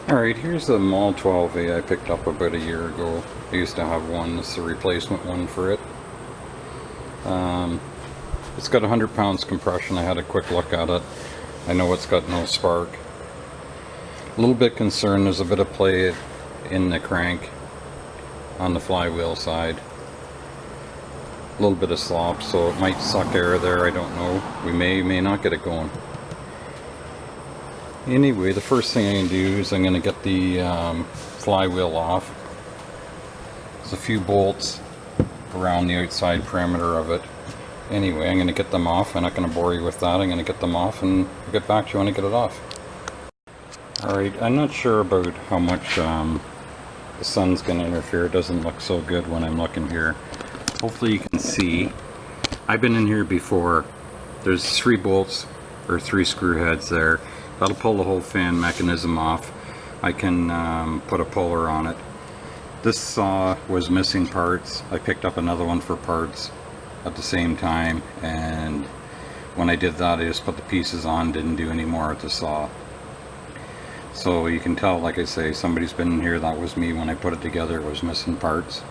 Alright, here's the Mall 12A I picked up about a year ago. I used to have one, this is a replacement one for it. It's got 100 pounds compression. I had a quick look at it. I know it's got no spark. A little bit concerned, there's a bit of play in the crank on the flywheel side. A little bit of slop, so it might suck air there, I don't know. We may not get it going. Anyway, the first thing I'm going to do is I'm going to get the flywheel off. There's a few bolts around the outside perimeter of it. Anyway, I'm going to get them off. I'm not going to bore you with that. I'm going to get them off and I'll get back to you when I get it off. Alright, I'm not sure about how much the sun's going to interfere. It doesn't look so good when I'm looking here. Hopefully you can see. I've been in here before. There's 3 bolts or 3 screw heads there. That'll pull the whole fan mechanism off. I can put a puller on it. This saw was missing parts. I picked up another one for parts at the same time, and when I did that I just put the pieces on, didn't do any more at the saw. So you can tell, like I say, somebody's been in here. That was me when I put it together. It was missing parts.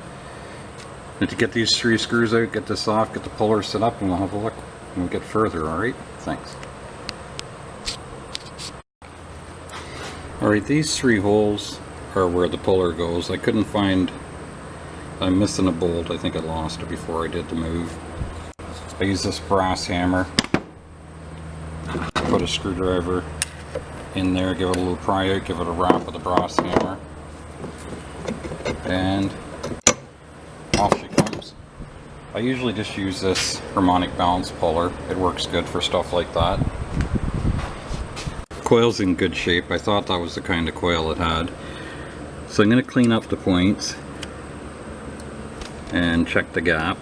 And to get these 3 screws out, get this off, get the puller set up, and we'll have a look when we get further. Alright, thanks. Alright, these 3 holes are where the puller goes. I couldn't find, I'm missing a bolt. I think I lost it before I did the move. I use this brass hammer, put a screwdriver in there, give it a little pry out, give it a rap with a brass hammer, and off she comes. I usually just use this harmonic balance puller. It works good for stuff like that. Coil's in good shape. I thought that was the kind of coil it had. So I'm going to clean up the points and check the gap.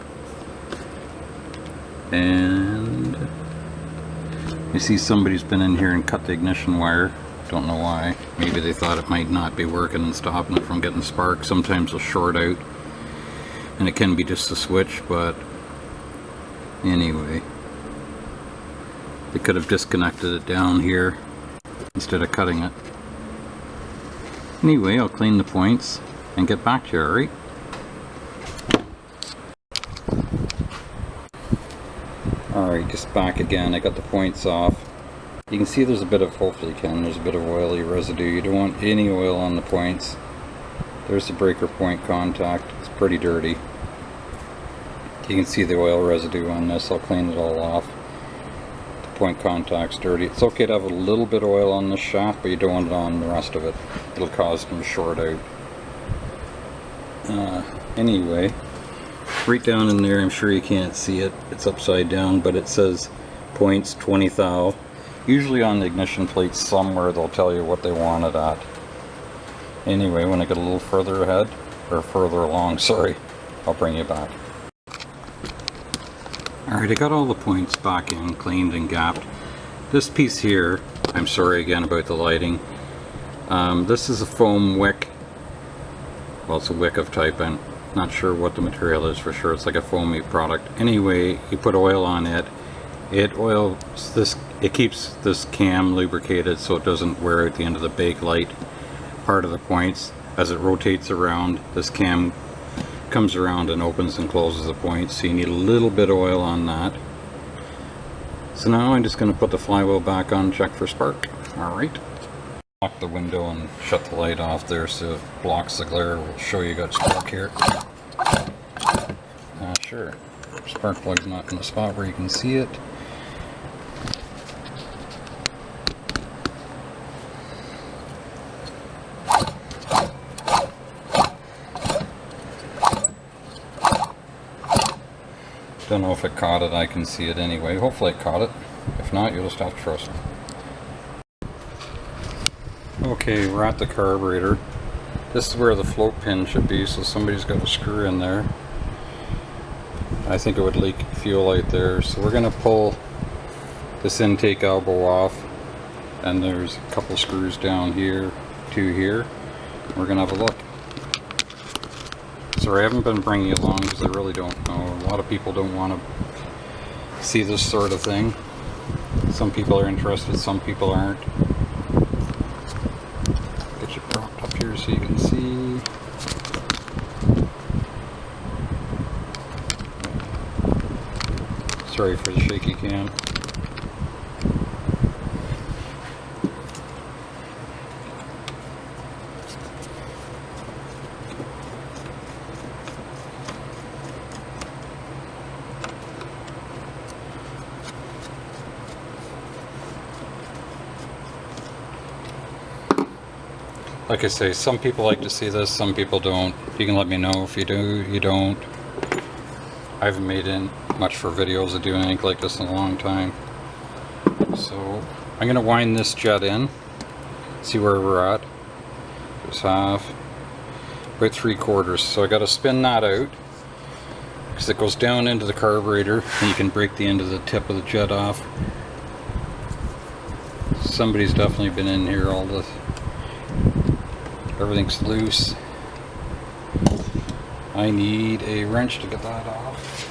And you see somebody's been in here and cut the ignition wire. Don't know why. Maybe they thought it might not be working and stopping it from getting spark. Sometimes it'll short out and it can be just a switch, but anyway, they could have disconnected it down here instead of cutting it. Anyway, I'll clean the points and get back to you, alright? Alright, just back again. I got the points off. You can see there's a bit of, hopefully you can, there's a bit of oily residue. You don't want any oil on the points. There's the breaker point contact. It's pretty dirty. You can see the oil residue on this. I'll clean it all off. Point contact's dirty. It's okay to have a little bit of oil on this shaft, but you don't want it on the rest of it. It'll cause them to short out. Anyway, right down in there, I'm sure you can't see it. It's upside down, but it says points 20 thou. Usually on the ignition plate somewhere they'll tell you what they want it at. Anyway, when I get a little further ahead, or further along, sorry, I'll bring you back. Alright, I got all the points back in, cleaned and gapped. This piece here, I'm sorry again about the lighting. This is a foam wick. Well, it's a wick of type. I'm not sure what the material is for sure. It's like a foamy product. Anyway, you put oil on it. It keeps this cam lubricated so it doesn't wear out the end of the bakelite part of the points. As it rotates around, this cam comes around and opens and closes the points, so you need a little bit of oil on that. So now I'm just going to put the flywheel back on, check for spark. Alright. Lock the window and shut the light off there so it blocks the glare. We'll show you got spark here. Sure. Spark plug's not in the spot where you can see it. Don't know if it caught it. I can see it anyway. Hopefully it caught it. If not, you'll just have to trust me. Okay, we're at the carburetor. This is where the float pin should be, so somebody's got a screw in there. I think it would leak fuel out there, so we're going to pull this intake elbow off, and there's a couple screws down here, 2 here. We're going to have a look. Sorry, I haven't been bringing you along because I really don't know. A lot of people don't want to see this sort of thing. Some people are interested, some people aren't. Get your so you can see. Sorry for the shaky cam. Like I say, some people like to see this, some people don't. You can let me know if you do, you don't. I haven't made in much for videos of doing anything like this in a long time. So I'm going to wind this jet in, see where we're at. There's half, about 3/4. So I got to spin that out because it goes down into the carburetor and you can break the end of the tip of the jet off. Somebody's definitely been in here all this. Everything's loose. I need a wrench to get that off.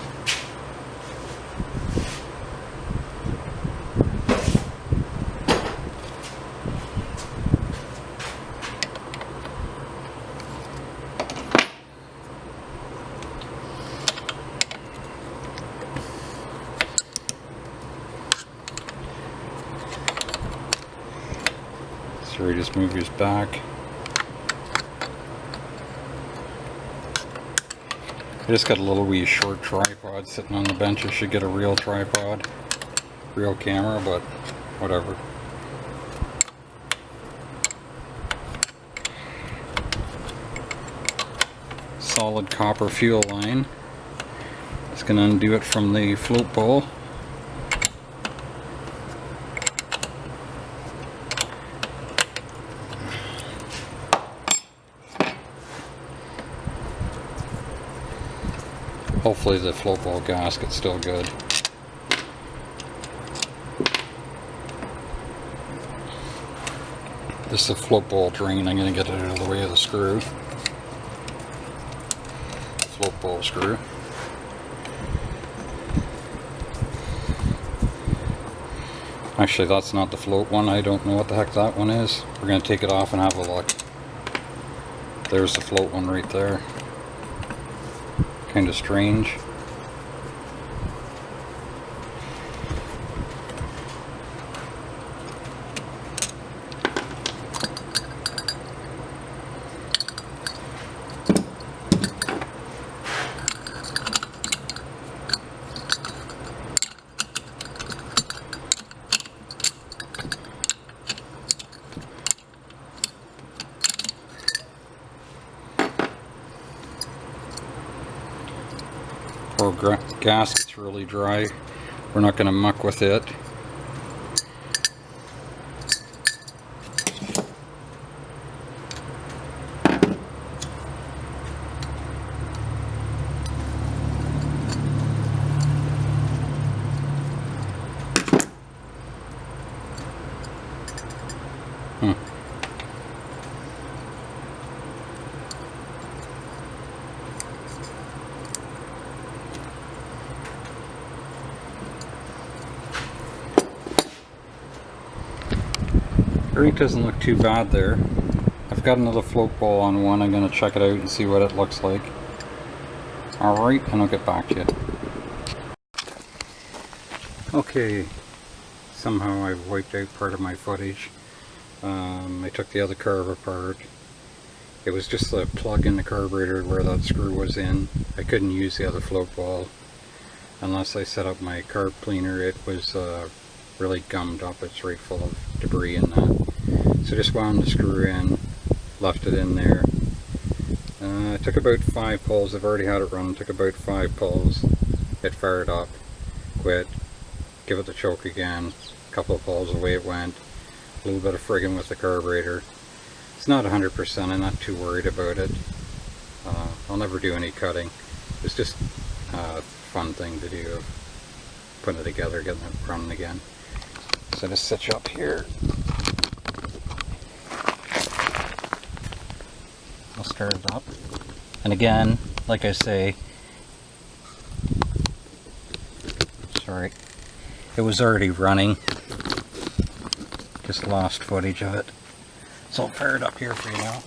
Sorry, just move yours back. I just got a little wee short tripod sitting on the bench. I should get a real tripod, real camera, but whatever. Solid copper fuel line. It's going to undo it from the float bowl. Hopefully the float bowl gasket's still good. This is a float bowl drain. I'm going to get it out of the way of the screw. Float bowl screw. Actually, that's not the float one. I don't know what the heck that one is. We're going to take it off and have a look. There's the float one right there. Kind of strange. Our gasket's really dry. We're not going to muck with it. Everything doesn't look too bad there. I've got another float bowl on one. I'm going to check it out and see what it looks like. Alright, and I'll get back to you. Okay, somehow I've wiped out part of my footage. I took the other carb apart. It was just the plug in the carburetor where that screw was in. I couldn't use the other float bowl unless I set up my carb cleaner. It was really gummed up. It's right full of debris in that. So just wound the screw in, left it in there. It took about 5 pulls. I've already had it run. It took about 5 pulls. It fired up, quit, give it the choke again, a couple of pulls, away it went. A little bit of frigging with the carburetor. It's not 100%, I'm not too worried about it. I'll never do any cutting. It's just a fun thing to do, of putting it together, getting it running again. So just sit you up here. I'll start it up. And again, like I say, sorry, it was already running. Just lost footage of it. So I'll fire it up here for you now.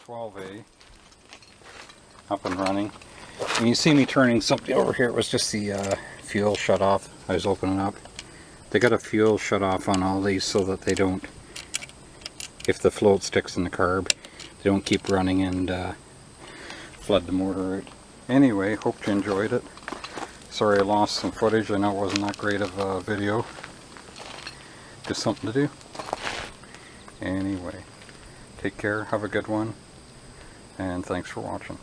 L12A up and running. And you see me turning something over here. It was just the fuel shut off. I was opening up. They got a fuel shut off on all these so that they don't, if the float sticks in the carb, they don't keep running and flood the motor out. Anyway, hope you enjoyed it. Sorry I lost some footage. I know it wasn't that great of a video. Just something to do. Anyway, take care, have a good one, and thanks for watching.